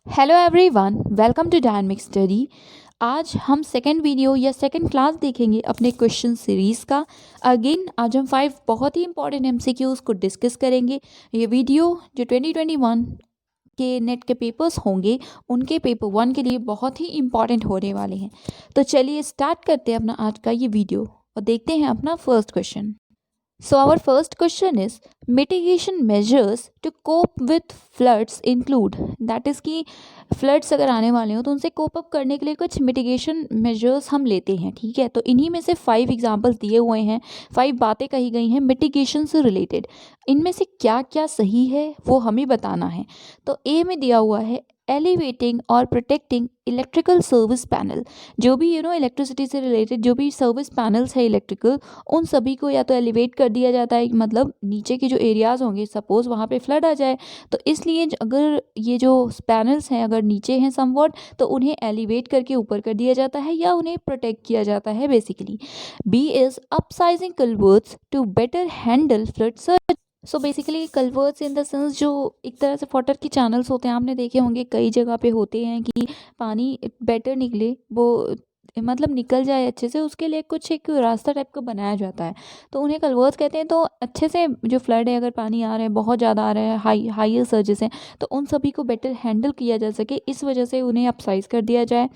Hello everyone, welcome to Dynamic Study. आज हम second video या सेकेंड क्लास देखेंगे अपने क्वेश्चन सीरीज़ का। अगेन आज हम 5 बहुत ही इंपॉर्टेंट एमसीक्यूज़ को डिस्कस करेंगे। ये वीडियो जो 2021 के नेट के पेपर्स होंगे उनके पेपर 1 के लिए बहुत ही इंपॉर्टेंट होने वाले हैं। तो चलिए स्टार्ट करते हैं अपना आज का ये वीडियो और देखते हैं अपना first question. So our first question is mitigation measures to cope with floods include, that is कि floods अगर आने वाले हो तो उनसे कोप अप करने के लिए कुछ mitigation measures हम लेते हैं। ठीक है, तो इन्हीं में से 5 एग्जाम्पल्स दिए हुए हैं, 5 बातें कही गई हैं मिटिगेशन से रिलेटेड। इनमें से क्या क्या सही है वो हमें बताना है। तो ए में दिया हुआ है एलिवेटिंग और प्रोटेक्टिंग इलेक्ट्रिकल सर्विस पैनल। जो भी इलेक्ट्रिसिटी से रिलेटेड जो भी सर्विस पैनल्स है इलेक्ट्रिकल, उन सभी को या तो एलिवेट कर दिया जाता है, मतलब नीचे के जो एरियाज़ होंगे, सपोज़ वहाँ पे फ्लड आ जाए तो इसलिए अगर ये जो पैनल्स हैं अगर नीचे हैं समवॉट, तो उन्हें एलिवेट करके ऊपर कर दिया जाता है या उन्हें प्रोटेक्ट किया जाता है basically. B is upsizing culverts to better handle flood surge. So basically culverts in the sense जो एक तरह से वाटर के चैनल्स होते हैं, आपने देखे होंगे कई जगह पे होते हैं कि पानी बेटर निकले, वो मतलब निकल जाए अच्छे से, उसके लिए कुछ एक रास्ता टाइप का बनाया जाता है, तो उन्हें कल्वर्ट्स कहते हैं। तो अच्छे से जो फ्लड है, अगर पानी आ रहा है, बहुत ज़्यादा आ रहा है, हाइयर सर्जेस हैं, तो उन सभी को बेटर हैंडल किया जा सके, इस वजह से उन्हें अपसाइज कर दिया जाए।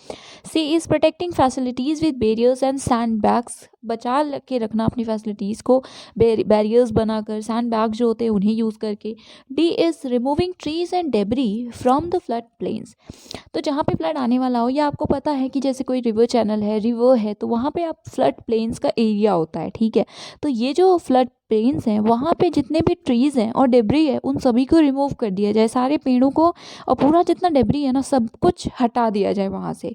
C is protecting facilities with barriers and sand bags, बचा के रखना अपनी फैसिलिटीज़ को बैरियर्स बनाकर, सैंड बैग जो होते हैं उन्हें यूज़ करके। D is removing trees and debris from the flood plains. तो जहाँ पे फ्लड आने वाला हो, या आपको पता है कि जैसे कोई रिवर चैनल है, रिवर है, तो वहाँ पे आप फ्लड प्लेन्स का एरिया होता है। ठीक है, तो ये जो फ्लड प्लेन्स हैं वहाँ पे जितने भी ट्रीज़ हैं और डेबरी है उन सभी को रिमूव कर दिया जाए, सारे पेड़ों को और पूरा जितना डेबरी है ना सब कुछ हटा दिया जाए वहाँ से।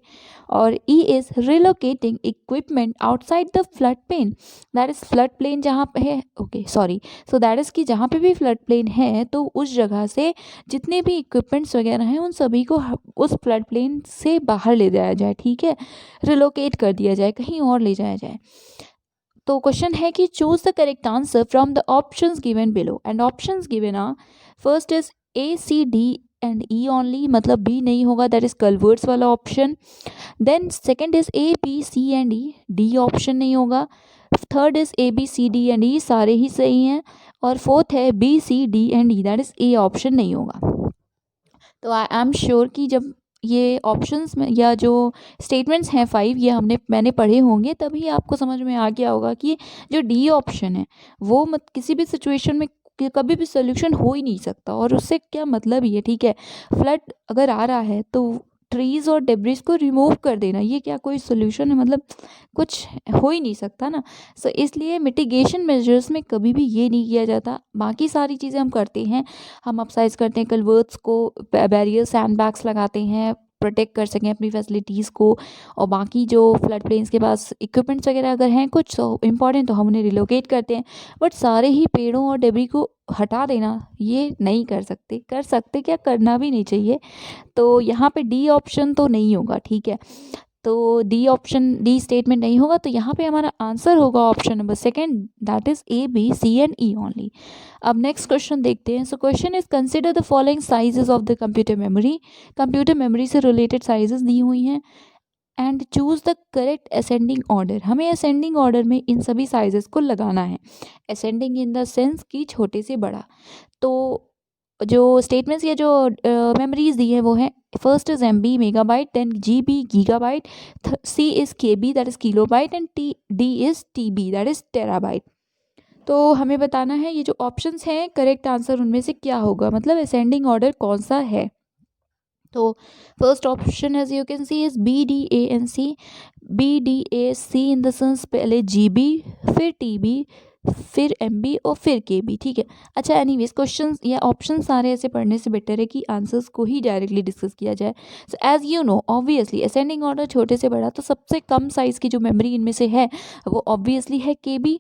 और E is relocating equipment outside the flood plain, that is flood plain जहाँ पे है, okay sorry, so that is कि जहाँ पे भी फ्लड प्लेन है तो उस जगह से जितने भी इक्विपमेंट्स वगैरह हैं उन सभी को उस फ्लड प्लेन से बाहर ले जाया जाए। ठीक है, रिलोकेट कर दिया जाए, कहीं और ले जाया जाए। तो क्वेश्चन है कि choose the correct answer from the options given below, and options given are first is A C D and E only, मतलब बी नहीं होगा, दैट इज कल्वर्ट्स वाला option. Then second is A B C and E, D option नहीं होगा। Third is A B C D and E, सारे ही सही हैं। और फोर्थ है B C D and E, that is A option नहीं होगा। तो आई एम श्योर कि जब ये ऑप्शंस में या जो स्टेटमेंट्स हैं 5 ये मैंने पढ़े होंगे, तभी आपको समझ में आ गया होगा कि जो डी ऑप्शन है वो किसी भी सिचुएशन में कभी भी सोल्यूशन हो ही नहीं सकता, और उससे क्या मतलब ही है। ठीक है, फ्लड अगर आ रहा है तो ट्रीज़ और डेब्रिस को रिमूव कर देना, ये क्या कोई सोल्यूशन है? मतलब कुछ हो ही नहीं सकता ना। सो इसलिए मिटिगेशन मेजर्स में कभी भी ये नहीं किया जाता। बाकी सारी चीज़ें हम करते हैं, हम अपसाइज करते हैं कल्वर्ट्स को, बैरियर सैंड बैग्स लगाते हैं प्रोटेक्ट कर सकें अपनी फैसिलिटीज़ को, और बाकी जो फ्लड प्लेन्स के पास इक्विपमेंट्स वगैरह अगर हैं कुछ तो इम्पॉर्टेंट, तो हम उन्हें रिलोकेट करते हैं। बट सारे ही पेड़ों और डेबरी को हटा देना ये नहीं कर सकते, कर सकते क्या, करना भी नहीं चाहिए। तो यहाँ पे डी ऑप्शन तो नहीं होगा। ठीक है, तो डी ऑप्शन, डी स्टेटमेंट नहीं होगा, तो यहाँ पे हमारा आंसर होगा option number second, that is A B C and E only. अब नेक्स्ट क्वेश्चन देखते हैं। So question is consider the following sizes of the computer memory. Computer memory से रिलेटेड साइजेस दी हुई हैं, and choose the correct ascending order. हमें ascending order में इन सभी साइजेस को लगाना है, असेंडिंग इन द सेंस कि छोटे से बड़ा। तो जो स्टेटमेंट्स या जो मेमोरीज दी है वो है, first is M B megabyte, then G B gigabyte, C is K B that is kilobyte, and D is T B that is terabyte. तो हमें बताना है ये जो ऑप्शंस हैं करेक्ट आंसर उनमें से क्या होगा, मतलब असेंडिंग ऑर्डर कौन सा है। तो first option as you can see is B D A and C, B D A C in the sense पहले जी बी फिर टी बी फिर एम बी और फिर के बी। ठीक है, अच्छा एनीवेज क्वेश्चन या ऑप्शन सारे ऐसे पढ़ने से बेटर है कि आंसर्स को ही डायरेक्टली डिस्कस किया जाए। So as you know obviously ascending order छोटे से बड़ा, तो सबसे कम साइज़ की जो मेमोरी इनमें से है वो ऑब्वियसली है के बी,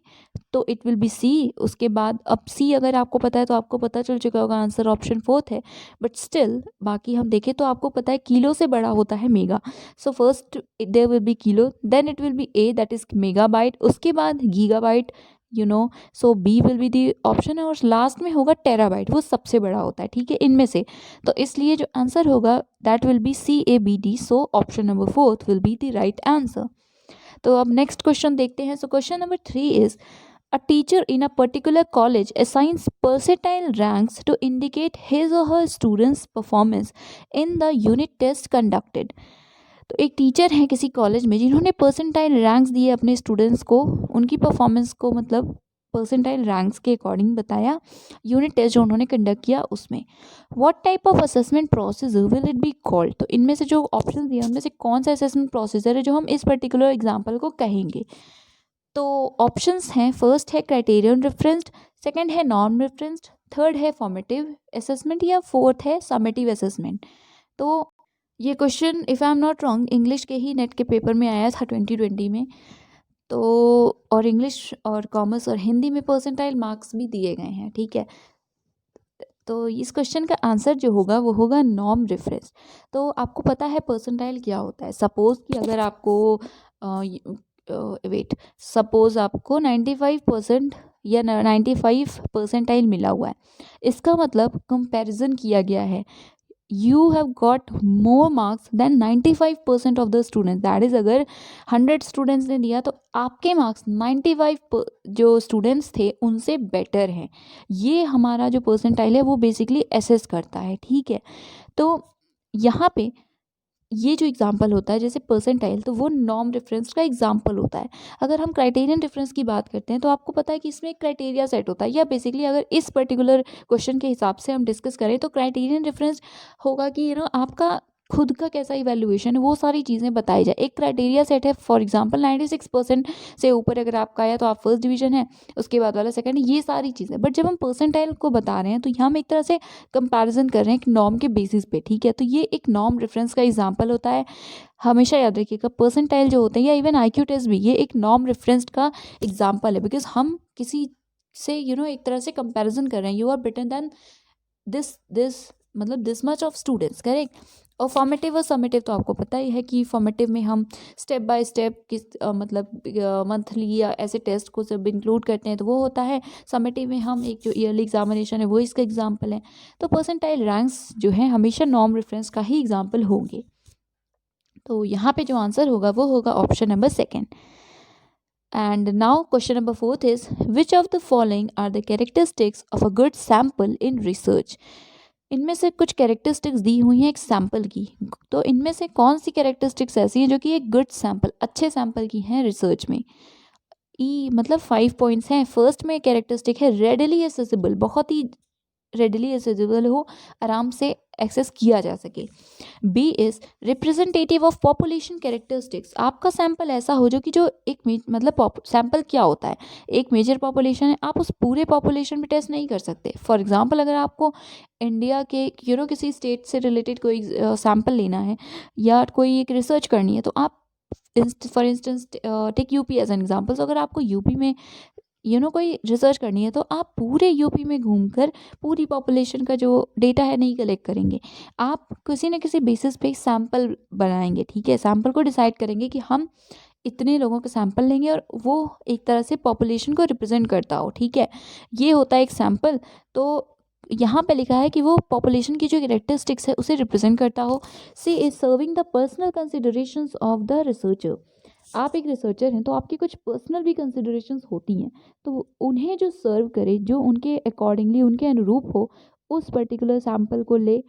तो इट विल बी सी। उसके बाद अब सी अगर आपको पता है तो आपको पता चल चुका होगा आंसर ऑप्शन फोर्थ है, बट स्टिल बाकी हम देखें तो आपको पता है किलो से बड़ा होता है mega. So first there will be kilo, then it will be a that is megabyte, उसके बाद gigabyte, so B will be the option है। और लास्ट में होगा टेराबाइट, वो सबसे बड़ा होता है, ठीक है, इनमें से। तो इसलिए जो आंसर होगा that will be CABD। So option number 4 will be the right answer. तो अब नेक्स्ट क्वेश्चन देखते हैं। So question number 3 is a teacher in a particular college assigns percentile ranks to indicate his or her students' performance in the unit test conducted। तो एक teacher हैं किसी college में जिन्होंने परसेंटाइल रैंक्स दिए अपने स्टूडेंट्स को, उनकी परफॉर्मेंस को मतलब परसेंटाइल रैंक्स के अकॉर्डिंग बताया यूनिट टेस्ट जो उन्होंने कंडक्ट किया उसमें। What type of assessment procedure will it be called. तो इनमें से जो ऑप्शन दिए उनमें से कौन सा असेसमेंट प्रोसीजर है जो हम इस पर्टिकुलर एग्जाम्पल को कहेंगे। तो ऑप्शंस हैं, फर्स्ट है क्राइटेरियन रेफरेंस्ड, सेकंड है नॉन रेफरेंस्ड, थर्ड है फॉर्मेटिव असेसमेंट, या फोर्थ है समेटिव असेसमेंट। तो ये question if I am not wrong English के ही नेट के पेपर में आया था 2020 में। तो और इंग्लिश और कॉमर्स और हिंदी में परसेंटाइल मार्क्स भी दिए गए हैं, ठीक है। तो इस क्वेश्चन का आंसर जो होगा वो होगा नॉर्म रेफरेंस। तो आपको पता है परसेंटाइल क्या होता है। सपोज़ कि अगर आपको सपोज़ आपको 95% या 95 परसेंटाइल मिला हुआ है, इसका मतलब कंपैरिजन किया गया है। You have got more marks than 95% of the students, that is अगर 100 स्टूडेंट्स ने दिया तो आपके मार्क्स 95 जो स्टूडेंट्स थे उनसे बेटर हैं। ये हमारा जो परसेंटाइल है वो बेसिकली एसेस करता है, ठीक है। तो यहाँ पे ये जो एग्जाम्पल होता है जैसे परसेंटाइल, तो वो नॉर्म रेफरेंस का एग्जाम्पल होता है। अगर हम क्राइटेरियन रेफरेंस की बात करते हैं तो आपको पता है कि इसमें एक क्राइटेरिया सेट होता है, या बेसिकली अगर इस पर्टिकुलर क्वेश्चन के हिसाब से हम डिस्कस करें तो क्राइटेरियन रेफरेंस होगा कि आपका खुद का कैसा इवैल्यूएशन है वो सारी चीज़ें बताई जाए। एक क्राइटेरिया सेट है, फॉर एग्जांपल 96% से ऊपर अगर आपका आया तो आप फर्स्ट डिवीजन है, उसके बाद वाला सेकंड, ये सारी चीज़ें। बट जब हम परसेंटाइल को बता रहे हैं तो यहाँ हम एक तरह से कंपैरिजन कर रहे हैं एक नॉर्म के बेसिस पे, ठीक है। तो ये एक नॉर्म रेफरेंस का एग्जाम्पल होता है। हमेशा याद रखिएगा परसेंटाइल जो होते हैं या इवन IQ टेस्ट भी, ये एक नॉर्म रेफरेंस का एग्जाम्पल है। बिकॉज हम किसी से एक तरह से कंपैरिजन कर रहे हैं, you are better than this मतलब this much of students, correct. और फॉर्मेटिव और समेटिव तो आपको पता ही है कि फॉर्मेटिव में हम स्टेप बाय स्टेप किस मतलब मंथली या ऐसे टेस्ट को सब इंक्लूड करते हैं तो वो होता है। समेटिव में हम एक जो ईयरली एग्जामिनेशन है वो इसका एग्जाम्पल है। तो परसेंटाइल रैंक्स जो है हमेशा नॉर्म रेफरेंस का ही एग्जाम्पल होंगे। तो यहाँ पे जो आंसर होगा वो होगा option number 2। And now question number 4 is which of the following are the characteristics of a good sample in research। इनमें से कुछ कैरेक्टरिस्टिक्स दी हुई हैं एक सैम्पल की, तो इनमें से कौन सी कैरेक्टरिस्टिक्स ऐसी हैं जो कि एक गुड सैम्पल अच्छे सैम्पल की हैं रिसर्च में। मतलब 5 पॉइंट्स हैं। फर्स्ट में कैरेक्टरिस्टिक है रेडिली एसेसिबल, बहुत ही रेडिली एसेसिबल हो, आराम से एक्सेस किया जा सके। B is representative of population characteristics, आपका सैंपल ऐसा हो जो कि जो एक मतलब सैंपल क्या होता है, एक मेजर पॉपुलेशन है, आप उस पूरे पॉपुलेशन में टेस्ट नहीं कर सकते। फॉर एग्जांपल अगर आपको इंडिया के किसी स्टेट से रिलेटेड कोई सैंपल लेना है या कोई एक रिसर्च करनी है तो आप for instance take UP as an example. तो अगर आपको यूपी में कोई रिसर्च करनी है तो आप पूरे यूपी में घूमकर पूरी पॉपुलेशन का जो डेटा है नहीं कलेक्ट करेंगे, आप किसी न किसी बेसिस पे सैंपल बनाएंगे, ठीक है। सैंपल को डिसाइड करेंगे कि हम इतने लोगों का सैंपल लेंगे और वो एक तरह से पॉपुलेशन को रिप्रेजेंट करता हो, ठीक है। ये होता है एक सैंपल। तो यहाँ पे लिखा है कि वो पॉपुलेशन की जो कैरेक्टरिस्टिक्स है उसे रिप्रेजेंट करता हो। C is serving the personal considerations of the researcher, आप एक रिसर्चर हैं तो आपकी कुछ पर्सनल भी कंसिडरेशंस होती हैं, तो उन्हें जो सर्व करे जो उनके अकॉर्डिंगली उनके अनुरूप हो उस पर्टिकुलर सैंपल को ले,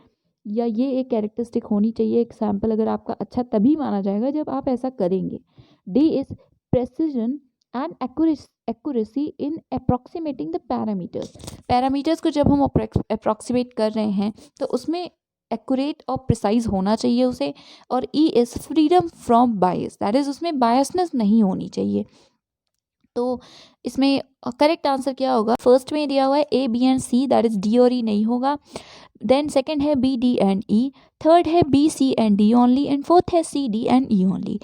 या ये एक कैरेक्टरिस्टिक होनी चाहिए। एक सैंपल अगर आपका अच्छा तभी माना जाएगा जब आप ऐसा करेंगे। D is precision and accuracy in approximating the parameters, parameters को जब हम अप्रॉक्सीमेट कर रहे हैं तो उसमें एक्यूरेट और प्रिसाइज होना चाहिए उसे। और E is freedom from bias, that is उसमें बायसनेस नहीं होनी चाहिए। तो इसमें करेक्ट आंसर क्या होगा, फर्स्ट में दिया हुआ है A, B and C, that is D और E नहीं होगा। देन सेकंड है B, D and E, third है B, C and D only, and fourth है C, D and E only.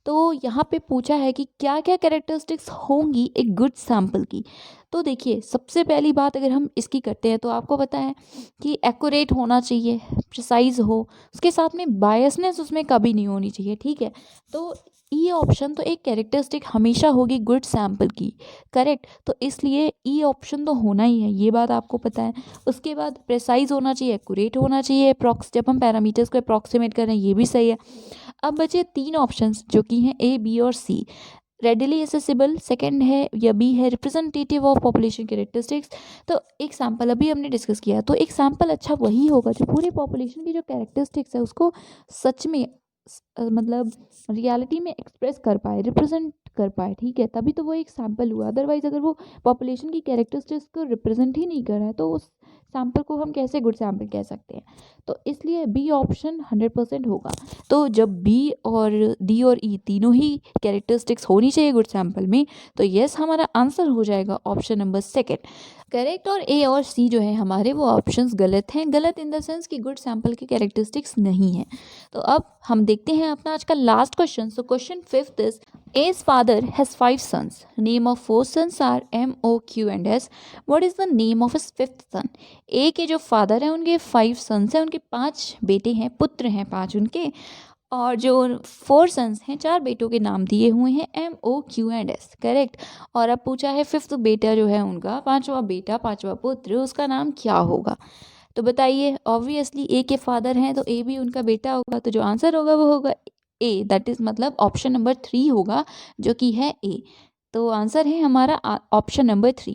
तो यहाँ पे पूछा है कि क्या क्या कैरेक्टरिस्टिक्स होंगी एक गुड सैम्पल की। तो देखिए सबसे पहली बात अगर हम इसकी करते हैं तो आपको पता है कि एक्यूरेट होना चाहिए, प्रिसाइज हो, उसके साथ में बायसनेस उसमें कभी नहीं होनी चाहिए, ठीक है। तो ई ऑप्शन तो एक कैरेक्टरिस्टिक हमेशा होगी गुड सैम्पल की, करेक्ट। तो इसलिए ई ऑप्शन तो होना ही है, ये बात आपको पता है। उसके बाद प्रेसाइज होना चाहिए, एक्यूरेट होना चाहिए, अप्रॉक्स जब हम पैरामीटर्स को अप्रॉक्सीमेट कर रहे हैं, ये भी सही है। अब बचे 3 ऑप्शंस जो कि हैं ए, बी और सी। रेडिली एसेसिबल सेकंड है या बी है रिप्रेजेंटेटिव ऑफ पॉपुलेशन कैरेक्टरिस्टिक्स। तो एक सैम्पल अभी हमने डिस्कस किया, तो एक सैम्पल अच्छा वही होगा जो पूरे पॉपुलेशन की जो कैरेक्टरिस्टिक्स है उसको सच में मतलब रियलिटी में एक्सप्रेस कर पाए, रिप्रेजेंट कर पाए, ठीक है, तभी तो वो एक सैम्पल हुआ। अदरवाइज अगर वो पॉपुलेशन की कैरेक्टरिस्टिक्स को रिप्रेजेंट ही नहीं कर रहा है तो उस सैम्पल को हम कैसे गुड सैम्पल कह सकते हैं। तो इसलिए बी ऑप्शन 100% होगा। तो जब बी और डी और ई तीनों ही कैरेक्टरिस्टिक्स होनी चाहिए गुड सैम्पल में, तो यस हमारा आंसर हो जाएगा ऑप्शन नंबर सेकेंड, करेक्ट। और ए और सी जो है हमारे वो ऑप्शंस गलत हैं, गलत इन द सेंस कि गुड सैम्पल की कैरेक्टरिस्टिक्स नहीं है। तो अब हम देखते हैं अपना आज का last question. So question 5th is A's father has 5 sons. Name of 4 sons are M, O, Q and S. What is the name of his 5th son? A के जो फादर हैं उनके 5 सन्स हैं, उनके 5 बेटे हैं, पुत्र हैं 5 उनके, और जो 4 सन्स हैं 4 बेटों के नाम दिए हुए हैं M, O, Q and S, correct. और अब पूछा है 5th बेटा जो है उनका, 5वां बेटा, 5वां पुत्र, उसका नाम क्या होगा। तो बताइए, ऑब्वियसली ए के फादर हैं तो ए भी उनका बेटा होगा, तो जो आंसर होगा वो होगा ए, दैट इज मतलब ऑप्शन नंबर 3 होगा, जो कि है ए। तो आंसर है हमारा ऑप्शन नंबर 3।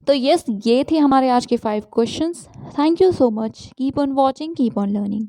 तो यस, ये थे हमारे आज के 5 questions. Thank you so much, keep on watching, keep on learning.